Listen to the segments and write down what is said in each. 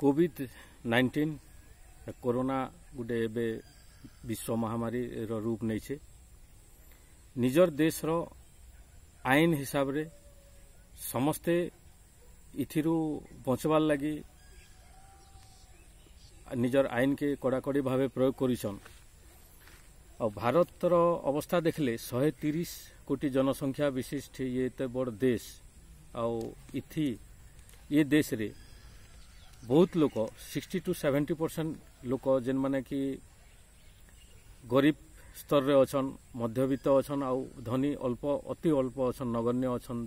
कोविड-19 corona गोटे एबे विश्व महामारी रूप नहीं निजर देश रो आईन हिसाब रे समस्ते इथिरु बचवार लगी निजर आईन के कड़ाकड़ी भाव प्रयोग करिछन। और भारत रो अवस्था देखले 130 कोटी जनसंख्या विशिष्ट ये एते बड़ देश इथि ये देश रे बहुत लोक 60 to 70% लोक जेन माने कि गरीब स्तर रे अछन मध्यवित्त अछन आउ धनी अल्प अति अल्प अछन नगण्य अछन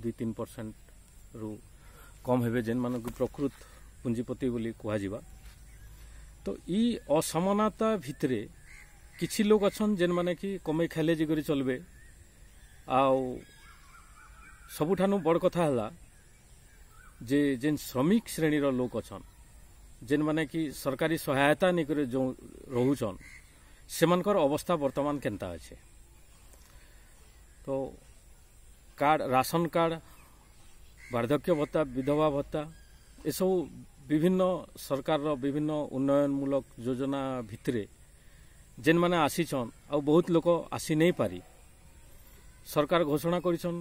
2-3% रु कम हेबे जेन माने कि प्रकृत पूंजीपति बोली कुहा जिबा। तो ई असमानता भितरे किछि लोग अछन जेन माने कि कमे खाले जिगरी चलबे आउ सबुठानु बड़ कथा हला जे जेन श्रमिक श्रेणी रो लोक अछन जेन माने कि सरकारी सहायता निकरे जो रहुछन सेमानकर अवस्था वर्तमान केनता अछि। तो कार्ड राशन कार्ड वार्धक्य भत्ता विधवा भत्ता ए सब विभिन्न सरकार रो विभिन्न उन्नयनमूलक योजना भितरे जेन माने आसीछन आ बहुत लोक आसी नहीं पारी सरकार घोषणा करिछन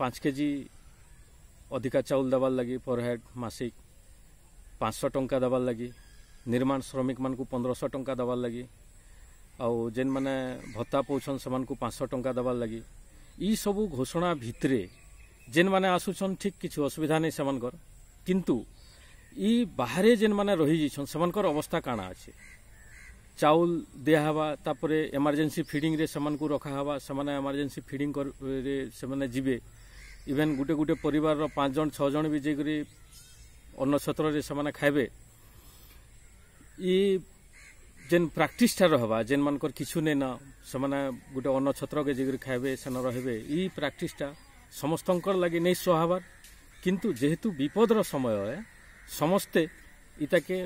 5 केजी अधिका चाउल दबार लगी पर हेड मासिक 500 टंका दबार लगी निर्माण श्रमिक मान को 1500 टंका दबार लगी आउ जेन माने भत्ता पौछन समान को 500 टंका दबार लगी ई सबु घोषणा भितरे जेन माने आसुछन ठीक किछु असुविधा नहीं समानकर किंतु ई बाहरे जेन माने रही जिछन समानकर अवस्था काना अछि चाउल दिया हवा तापरे इमरजेंसी फीडिंग रे समान को रखा हवा समान इमरजेंसी फीडिंग कर रे समान जिबे इवेन गुटे गुटे परिवार रो 5 जन 6 जन भी जेकरी अन्न छत्र रे समान खाइबे ई जेन प्रैक्टिस टा रहबा जेन मानकर किछु नै ना समान गुटे अन्न छत्र के जेकरी खाइबे सन रहबे ई प्रैक्टिस टा समस्तंकर लागि नै सोहाबार किंतु जेहेतु विपद रो समय है समस्ते इताके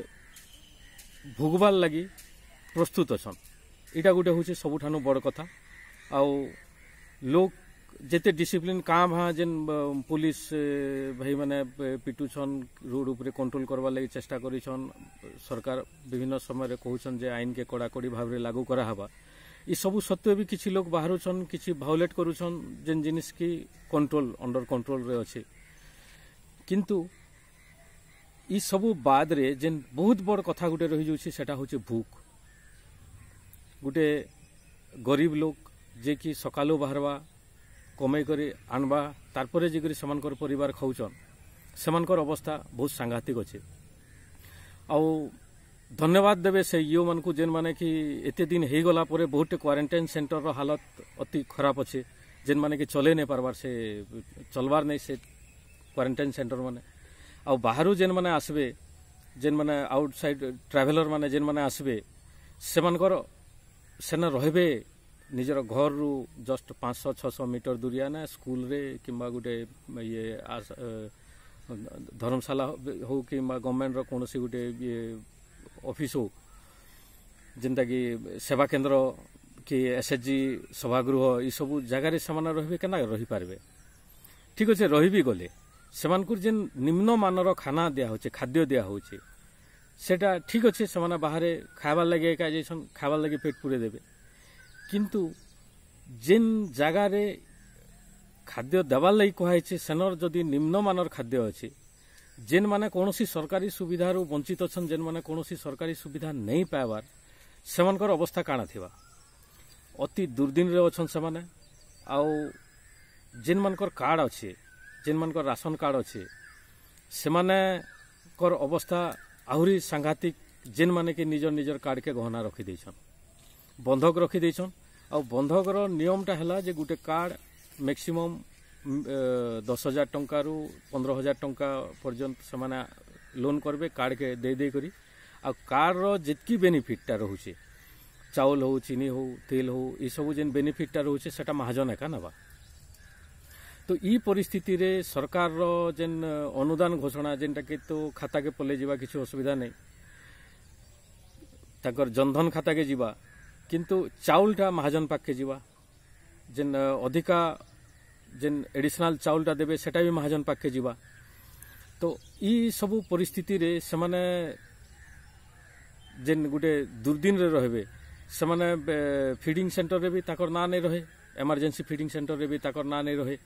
भोगबार लागि प्रस्तुत अछन इटा गुटे होचे सबुठानु बड़ कथा आउ लोग जेते डिसिप्लिन काम हा जेन पुलिस भाई माने पिटुछन रोड ऊपर कंट्रोल करबा लागि चेष्टा करिछन सरकार विभिन्न समय रे कहउछन जे आईन के कड़ाकड़ी भाव रे लागू करा हबा ई सबु सत्वे भी किछि लोग बाहरुछन किछि वायोलेट करूछन जेन जिनिस की कंट्रोल अंडर कंट्रोल रे अछि किंतु ई सबु बाद रे जेन बहुत बड़ कथा गुटे रहि जोछि सेटा होचे भूख गुटे गरीब लोग जे कि सकालो बाहरवा कमाई करी आनबा तारपरे जे करी समानकर परिवार खाउछन समानकर अवस्था बहुत सांघातिक अछि। आउ धन्यवाद देबे से यो मन को जेन माने कि एते दिन हे गला परे बहुत क्वारंटाइन सेंटर रो हालत अति खराब अछि जेन माने कि चले नै परबार से चलबार नै से क्वारंटाइन सेंटर माने आउ बाहरु जेन माने आसबे जेन माने आउटसाइड ट्रैवलर माने जेन माने आसबे सेमानकर सेना रहबे निजर घर रु जस्ट 500-600 मीटर दूरिया ना स्कूल रे किंबा गुटे ये धर्मशाला हो किंबा गवर्नमेंट रो कोनोसी गुटे ये ऑफिस हो जेंता कि सेवा केंद्र कि एसएचजी सभागृह ई सब जगह रे समान रहबे केना रही पारबे ठीक अछि रही भी गले सेमानकुर जेन निम्न मानर खाना दिया होचे खाद्य दिया होचे सेटा ठीक अछि समान बाहरे खाबार लगे का जैसन खाबार लगे पेट पूरे देबे किंतु जेन जगह रे खाद्य देवार लगी कहे सेनर जदि निम्न मानर खाद्य अच्छे जेन माने कौनसी सरकारी सुविधा रू वंचित अछन जेन माने कौनसी सरकारी सुविधा नहीं पाइबार सेमानकर अवस्था काना थिबा अति दुर्दिन रे अछन से माने आउ जेन मानकर कार्ड अच्छे जेन मानकर राशन कार्ड अच्छे से माने कर अवस्था आहुरी सांघातिक जेन माने के निजर निजर कार्ड के गहना रखी देछन बंधक रखी देछन आ बंधक रो नियम टा हला जे गुटे कार्ड मैक्सिमम 10,000 टंका रु 15,000 टंका पर्यंत समान लोन करबे कार्ड के दे करी आ कार्ड रो जितकी बेनिफिट टा रहउचे चाउल हो चीनी हो तेल हो ई सब जेन बेनिफिट टा रहउचे सेटा महाजन एका नबा। तो ई परिस्थिति रे सरकार रो जेन अनुदान घोषणा जेनटा के तो खाता के पले जीवा किछु असुविधा नहीं ताकर जनधन खाता के जीवा किंतु चाउलटा महाजन पाक के जीवा जेन अधिका जेन एडिशनल चाउलटा देबे सेटा भी महाजन पाक के जीवा तो ई सबू परिस्थिति रे सेमाने जेन गुटे दुर्दिन रे रहबे सेमाने फीडिंग सेंटर रे भी ताकर ना नहीं रहे इमरजेंसी फीडिंग सेंटर रे भी ताकर ना नहीं रहे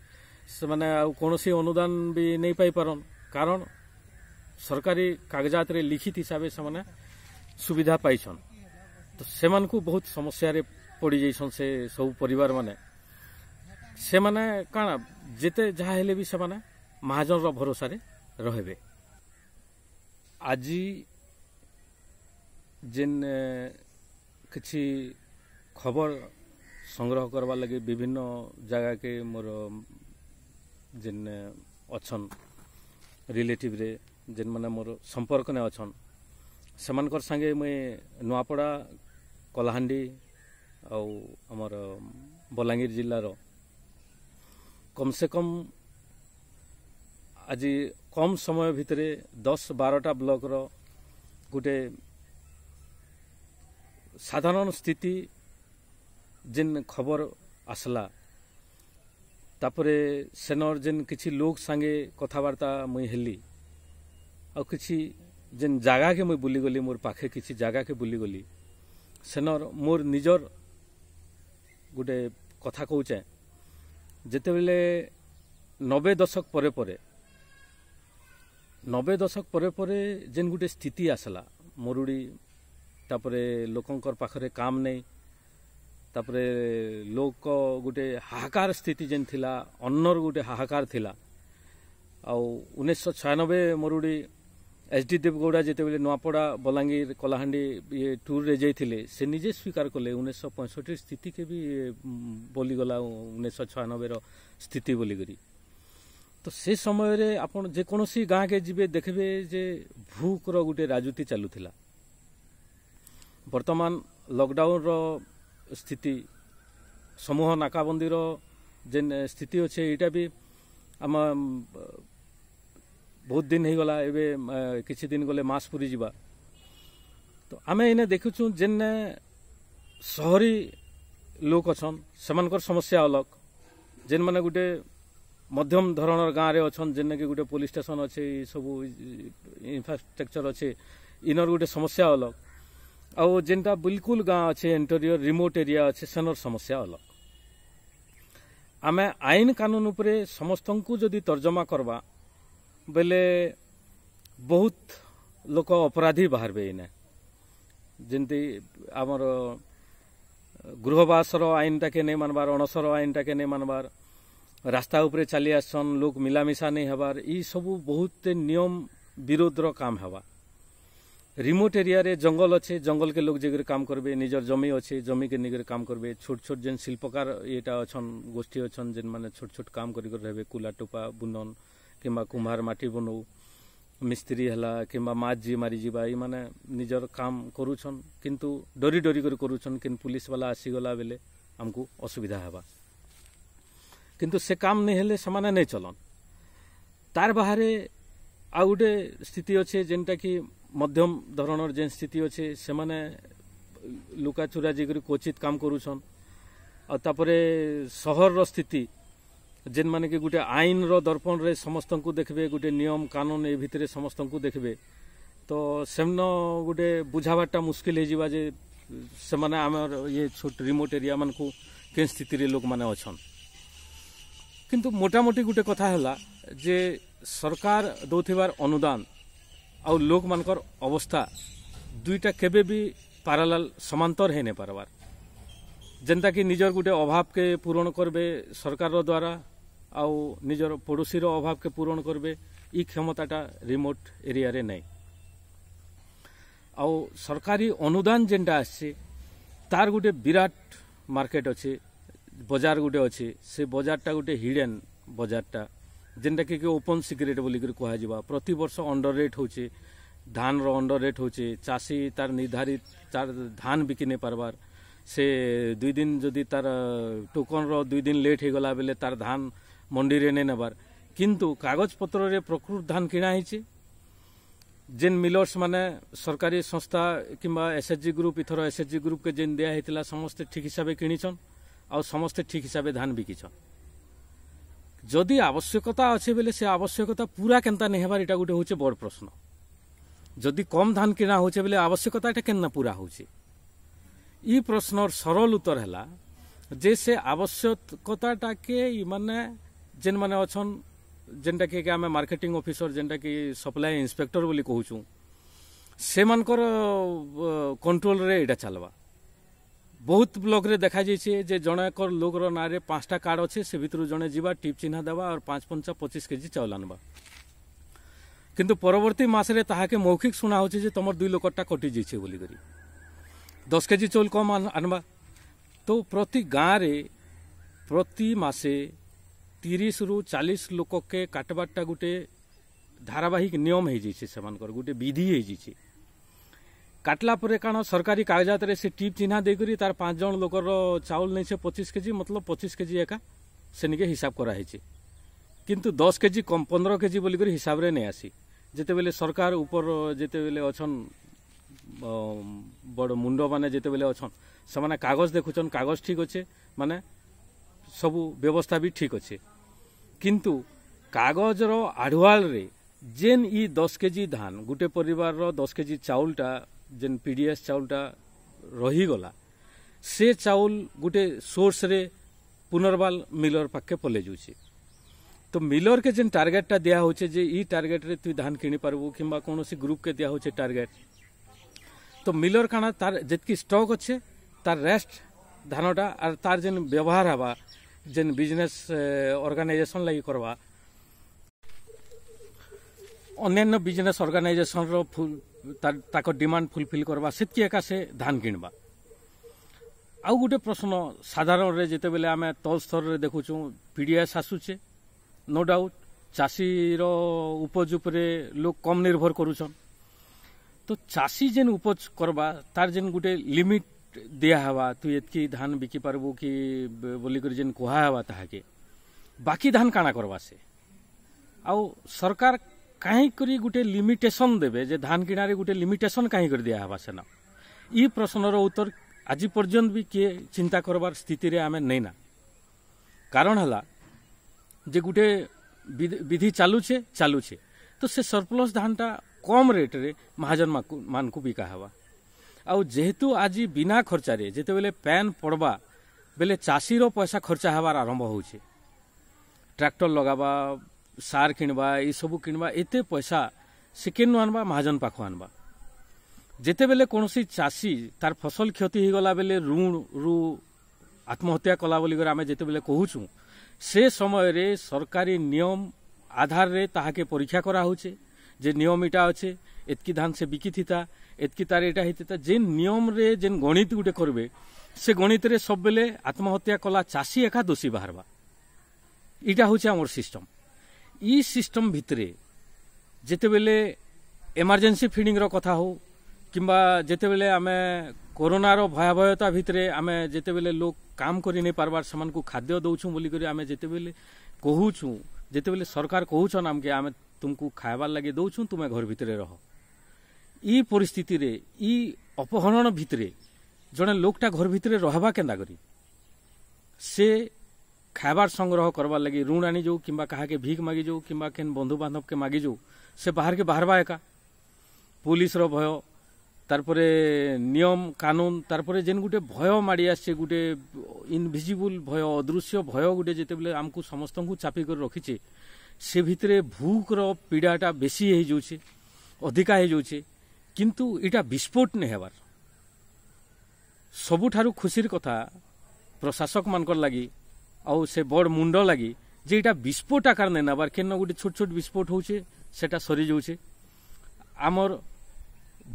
सेमाने कौनसी अनुदान भी नहीं पाई पारन कारण सरकारी कागजात रे लिखित हिसाब से सुविधा पाइछन तो सेमान को बहुत समस्या रे पड़ी जाइछन से सब परिवार माने सेमाने काना जेते जहा हेले भी सेमाने महाजन रो भरोसा रे रहबे। आज जेन किछि खबर संग्रह करवा लगे विभिन्न जगह के मोर जेन अछन रिलेटिव रे जेन माने मोर संपर्क ने अछन सेमानकर संगे मुई नुआपड़ा कलाहांडी आउ हमर बलांगीर जिल्ला रो कम से कम आज कम समय भितरे 10-12टा ब्लॉक रो गुटे साधारण स्थिति जेन खबर आसला तापरे सेनर जेन किछि लोग संगे कथबार्ता मुई हेली आ किछि जेन जगह के मुई बुली गली मोर पाखे किछि जगह के बुली गली सेनर मोर निजर गुटे कथा कहूचे जेते बेले 90 दशक परे परे 90 दशक परे परे जेन गुटे स्थिति आसला मरुड़ी तापरे लोकंकर पाखरे काम नहीं तापरे लोक गुटे हाहाकार स्थिति जेन थिला अन्नर गुटे हाहाकार थिला आ 1996 मरुड़ी एचडी देवगौड़ा जेते बेले नुआपड़ा बलांगीर कलाहांडी ये टूर रे जाइथिले से निजे स्वीकार कले 1965 स्थिति के भी बोली गला 1996 रो स्थिति बोली करी तो से समय रे आपण जे कोनोसी गां के जिबे देखबे जे भूख रो गुटे राजनीति चालुथिला वर्तमान लॉकडाउन रो स्थिति समूह नाकाबंदी रो जेन स्थिति अच्छे एटा भी आम बहुत दिन हो गला एबे किछि दिन गले मास पूरी जीवा तो आमे इने देखुछु जेन शहरी लोक अछन सेमानकर समस्या अलग जेन माने गुटे मध्यम धरणर गाँव रे अछन जेन के गुटे पुलिस स्टेशन अच्छे सब इंफ्रास्ट्रक्चर अच्छे इनर गुटे समस्या अलग आउ जेनटा बिल्कुल गाँव अच्छे इंटीरियर रिमोट एरिया अच्छे सेनर समस्या अलग आमे आईन कानून उपरे समस्तंकु जदि तर्जमा करबा बेले बहुत लोक अपराधी बाहरबे इने जेंति आमर गृहवासर आईनटा के नहीं मानबार अणसर आईनटा के नहीं मानबार रास्ता उपरे चली आसन लोक मिलामिशा नहीं हबार ई सबू बहुत नियम विरोध रो काम हवा रिमोट एरिया रे जंगल अच्छे जंगल के लोग जगह काम करबे निजर जमी अच्छे जमी के निगर काम करबे छोट छोट जेन शिल्पकार एटा अछन गोष्ठी अछन जेन माने छोट छोट काम करी कर रहबे कुला टोपा बुनन किंबा कुम्हार माटी बनौ मिस्त्री हला किंबा माछ जी मारी जीवा ई माने निजर काम करूछन किंतु डरी डरी कर करूछन किन पुलिस वाला आसी गला बेले हमको असुविधा हवा किंतु से काम नहीं हेले समाने नहीं चलन तार बाहरे आ गुटे स्थिति अच्छे जेनटा कि मध्यम धरणर जेन स्थिति अच्छे से माने लुका चुरा जिगर क्वचित काम करूछन आ तापरे शहर रो स्थिति जेन माने कि गुटे आईन रो दर्पण रे समस्त को देखबे गुटे नियम कानून ए भितरे समस्त को देखबे तो सेमनो गुटे बुझावाटा मुश्किल हे जीवा जे से माने हमर ये छोट रिमोट एरिया मन को के स्थिति रे लोक माने अछन किंतु मोटा मोटी गुटे कथा हला जे सरकार दौथिबार अनुदान आ लोक मानकर अवस्था दुईटा केबे भी पारालाल समांतर है नहीं पारबार जेनता कि निजर गुटे अभाव के पूरण करबे सरकार द्वारा आउ निजर पड़ोसी रो अभाव के पूरण करबे ई क्षमताटा रिमोट एरिया रे नहीं आउ सरकारी अनुदान जेनटा आसे तार गुटे विराट मार्केट अच्छे बजार गुटे अच्छे से बजारटा गुटे हिडन बजारटा जेनटा कि ओपन सिक्रेट बोली कह जा प्रति वर्ष अंडर रेट होचे धान रो अंडर रेट होचे चाषी तार निर्धारित तार धान बिकी नहीं पारबार से 2 दिन जदि तार टोकन रो 2 दिन लेट हो गला बेले तार धान मंडी रे नहीं नेबार किंतु कागज पत्र रे प्रकृत धान किना हिचे जेन मिलर्स माने सरकारी संस्था किंबा SHG group either SHG group के जेन दिया हेतिला समस्त ठीक हिसाब किनिछन आ समस्त ठीक हिसाब धान बिकिछन जदि आवश्यकता अच्छे बेले से आवश्यकता पूरा केनता नहीं हेबार इटा गोटे होचे बड़ प्रश्न। जदि कम धान किना होचे बेले आवश्यकता केन्ना पूरा होचे ई प्रश्नर सरल उत्तर है जे से आवश्यकता के माने जेन माने अछन जेनटा कि आम मार्केटिंग ऑफिसर जेनटा कि सप्लाई इंस्पेक्टर बोली कहूँ से मानकर कंट्रोल रे एटा चलवा। बहुत ब्लॉक रे देखा जाइए जे जन लोकर ना 5टा कार्ड अच्छे से भितर जड़े जीवा टिप चिन्ह देवा और 5-5-25 केजी चाउल आनवा किंतु परवर्ती मासरे ताहाके मौखिक शुणा हो तुम 2 लोकटा कटि जाइए बोली 10 केजी चाउल कम आनवा। तो प्रति गाँव रे प्रति मासे 30 ରୁ 40 लोक के काटबाटा गोटे धारावाहिक नियम हो जाए गोटे विधि हो जाए। काटला परे काण सरकारी कागजात रे से टिप चिन्ह देकर तार 5 जन लोकर चाउल नहीं से 25 केजी मतलब 25 केजी एका से निके हिसाब कराई किंतु 10 केजी कम 15 केजी बोलिक हिसाब रे नहीं आसी जिते बेले सरकार ऊपर जिते बेले अछन बड़ मुंड माने जिते बेले अछन से माने कागज देखुचन कागज ठीक अच्छे माने सबू व्यवस्था भी ठीक अच्छे किंतु कागज रो आढ़ुआल रे जेन ई 10 केजी धान गोटे परिवार रो 10 केजी चाउलटा जेन पीडीएस चाउलटा रही गला से चाउल गोटे सोर्स रे पुनर्बाल मिलर पाखे पले जाउछे। तो मिलर के जेन टार्गेटटा दिया होचे जे ई टार्गेट रे तु धान किनी पारबू किंबा कोनोसी ग्रुप के दिया होचे टार्गेट। तो मिलर काना तार जेतकी स्टॉक अच्छे तार रेस्ट धानटा और तार जेन व्यवहार हवा जेन बिजनेस ऑर्गेनाइजेशन लगी करवा अन्य बिजनेस ऑर्गेनाइजेशन रो ताको डिमांड फुलफिल करवा सेतकी एका से धान किनबा। आउ गोटे प्रश्न साधारण रे जेते बेले आमे तल स्तर रे देखुछु पीडीएस आसुचे नो डाउट चाषी रो उपज उपरे लोग कम निर्भर करूछन। तो चाषी जेन उपज करबा तार जेन गोटे लिमिट दिया हवा तु एतकी धान बिकी पारबू कि बोली कर जेन कुहा हवा ताहाके बाकी धान काना करबा से आउ सरकार कहीं करी गोटे लिमिटेशन देबे जे धान किनारे गोटे लिमिटेशन कहीं कर दिया हवा सेना ई प्रश्नर उत्तर आज पर्यंत भी किए चिंता करबार स्थिति रे आमे नहीं ना। कारण हला जे गोटे विधि चालुछे तो से सरप्लस धानटा कम रेट रे महाजन मान को बिका हवा आउ जेहेतु आज बिना खर्चारे जेते बेले पैन पड़वा बेले चाषीर पैसा खर्चा हबार आरंभ होउछे ट्रैक्टर लगाबा सार किनबा ये सब किनबा एते पैसा से केनु आनबा महाजन पाखो आनबा। जेते बेले कोनोसी चाषी तार फसल क्षति हो गला बेले ऋण रु आत्महत्या कला बोली आमे जेते बेले कहूछु से समय रे सरकारी नियम आधार रे ताहाके परीक्षा करा होचे जे नियम इटा अच्छे एतकी धान से बिकी थिता एतकी तार एटा हिता जेन नियम रे जेन गणित गुटे करबे से गणित रे सब बेले आत्महत्या कला चाषी एका दोषी बाहरबा इटा होचे हमर सिस्टम। ई सिस्टम भितरे जेते बेले इमरजेंसी फीडिंग रो कथा हो किंबा जेते बेले आमे कोरोना रो भयावहता भितरे आमे जेते बेले लोग काम करि नै पारबार समान को खाद्य दउछु बोली करी आमे जेते बेले कहूछु जेते बेले सरकार कहूछन आमके आमे तुमको खाइबार लगे दउछु तुमे घर भितरे रह ई परिस्थिति रे ई अपहरण भितरे जने लोकटा घर भितरे रहबा केंदा करी से खाइबार संग्रह करबार लगी ऋण आनी जाऊ किंबा कहा के भीख मागी जाऊ किंबा केन बंधु बांधव के मागी जाऊ से बाहर के बाहरबा एका पुलिस रो भय तारपरे नियम कानून तारपरे जेन गुटे भय माड़ी आछे गुटे इनविजिबल भय अदृश्य भय गुटे जेते बेले हमकु समस्त को चापी कर रखिचे से भितरे भूख रो पीड़ाटा बेसी हे जाउछे अधिका हे जाउछे किंतु इटा विस्फोट ने हेबार सबुठारु खुशीर कथा प्रशासक मानकर लगी आउ से बड़ मुंड लगी जे इटा विस्फोट आकार ने नबार केन गोटे छोट छोट विस्फोट होउछे सेटा सरी जाउछे। आमर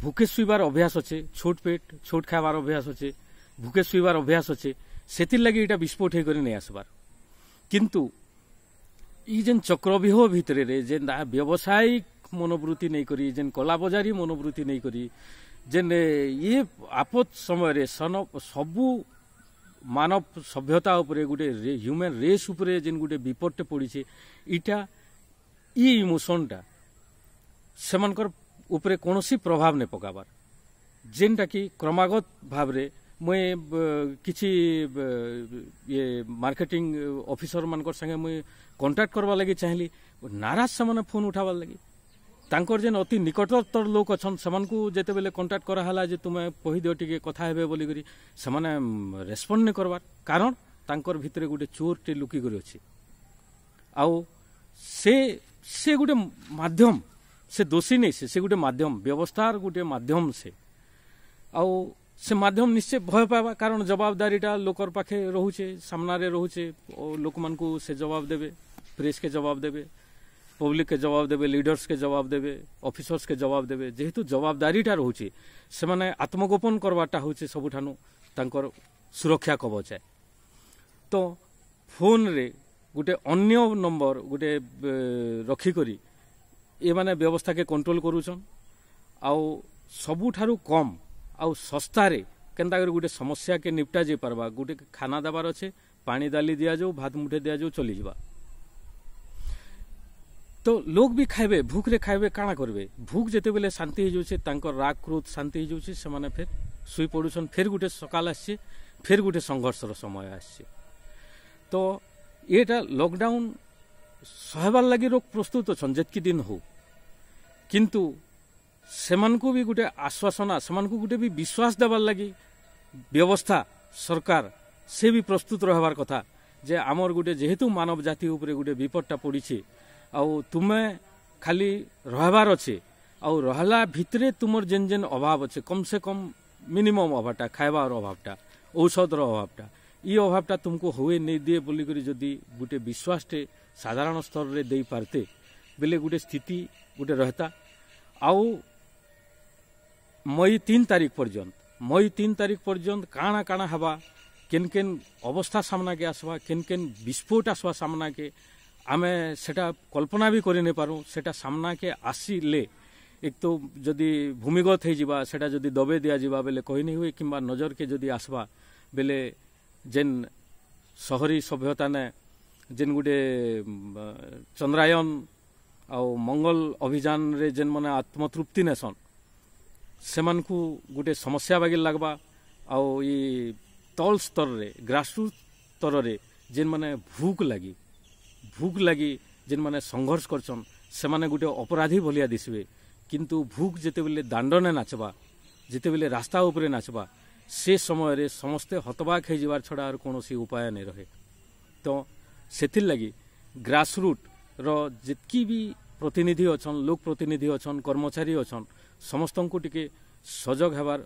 भूखे सुइबार अभ्यास अच्छे छोट पेट छोट खाइबार अभ्यास अच्छे भूखे सुइबार अभ्यास अच्छे सेतिर लगी इटा विस्फोट हे करी नै आसबार किंतु ई जेन चक्रव्यूह भितरे रे जेन व्यावसायिक मनोवृत्ति नहीं करी जेन कला बजारी मनोवृत्ति नहीं करी जेन ये आपद समय रे सबू मानव सभ्यता उपरे गोटे ह्यूमन रेस उपरे जेन गोटे विपदटे पड़ीछे इटा ई इमोशनटा सेमानकर उपरे कोनोसी प्रभाव ने पकाबार जेनटा कि क्रमागत भाव रे मुई किसी ये मार्केटिंग ऑफिसर मानकर संगे मुई कांटेक्ट करवा लगी चाहली नाराज से फोन उठावार लगी तांकर जेन अति निकटतर लोक अच्छन सेमानकु जेते बेले कांटेक्ट कराला जे तुमे कहि दियो टिके कथा हेबे बोली करी सेमाने रेस्पोंड नै करबार कारण तांकर भितरे गुटे चोरटे लुकी करी अछि आउ से गुटे माध्यम से दोषी नहीं से गुटे माध्यम व्यवस्थार गुटे माध्यम से आउ से माध्यम निश्चय भय पावा कारण जवाबदारीटा लोकर पाखे रहुचे सामना रे रहुचे लोक मानकु से जवाब देबे प्रेस के जवाब देबे पब्लिक के जवाब देबे लीडर्स के जवाब देबे ऑफिसर्स के जवाब देबे जेहेतु जवाबदारीटा रहुचे से माने आत्मगोपन करवाटा होचे सबुठानु तांकर सुरक्षा कवच है तो फोन रे गुटे अन्य नंबर गुटे रखी करी ये माने व्यवस्था के कंट्रोल करूछन आउ सबुठारु कम आउ सस्ता रे केनता कर गुटे समस्या के निपटा जे परबा गुटे खाना दबार अच्छे पानी डाली दिया जाऊ भात मुठे दिया जाऊ चली जावा तो लोग भी खाइबे भूख रे खाइबे काଣା करबे भूख जेते बेले शांति हो जाउछे तांकर राग क्रोध शांति हो जाउछे से माने फिर सुई पडुछन फिर गुटे सकाल आछे फिर गुटे संघर्षर समय आछे तो एटा लॉकडाउन सहबार लगी लोग प्रस्तुत अछन जेतकी दिन हो किंतु सेमानकु भी गुटे आश्वासना सेमानकु गुटे भी विश्वास देबार लगी व्यवस्था सरकार से भी प्रस्तुत रहबार कथा जे आमर गुटे जेहेतु मानव जाति उपरे गुटे विपदटा पड़ीछे आउ तुमे खाली रहबार अच्छे आउ रहला भितरे तुमर जेन जेन अभाव अच्छे कम से कम मिनिमम अभावटा खाइबार अभावटा औषधर अभावटा ये अभावटा तुमको हुए नहीं दिए बोली करी जदि गुटे विश्वासटे साधारण स्तर रे दे पारते बेले गुटे स्थिति गुटे रहता आउ मई 3 तारीख पर्यंत काଣା काଣା हवा केन केन अवस्था सामना के आसवा केन केन विस्फोट आसवा सामना के आमे सेटा कल्पना भी करि नै पारू सेटा सामना के आसीले एक तो जदि भूमिगत हो जिबा सेटा जदि दबे दिया जिबा बेले कहि नै हुए किंबा नजर के जदि आसवा बेले जेन शहरी सभ्यता ने जेन गुटे चंद्रायन आउ मंगल अभियान रे जेन माने आत्मतृप्ति नेसन सेमानकु गुटे समस्या बागिल लागबा आउ ये तल स्तर रे ग्रासरूट स्तर रे जेन माने भूख लगी जेन माने संघर्ष करछन से माने गुटे अपराधी भलिया दिसबे किंतु भूख जेते बेले दांडने नाचबा जेते बेले रास्ता उपरे नाचबा से समय रे समस्ते हतबाक हे जिवार छडा और कोनोसी उपाय नै रहे तो सेथिर लगी ग्रासरूट रो जितकी भी प्रतिनिधि अछन लोक प्रतिनिधि अछन कर्मचारी अछन समस्तन को टिके सजग हेबार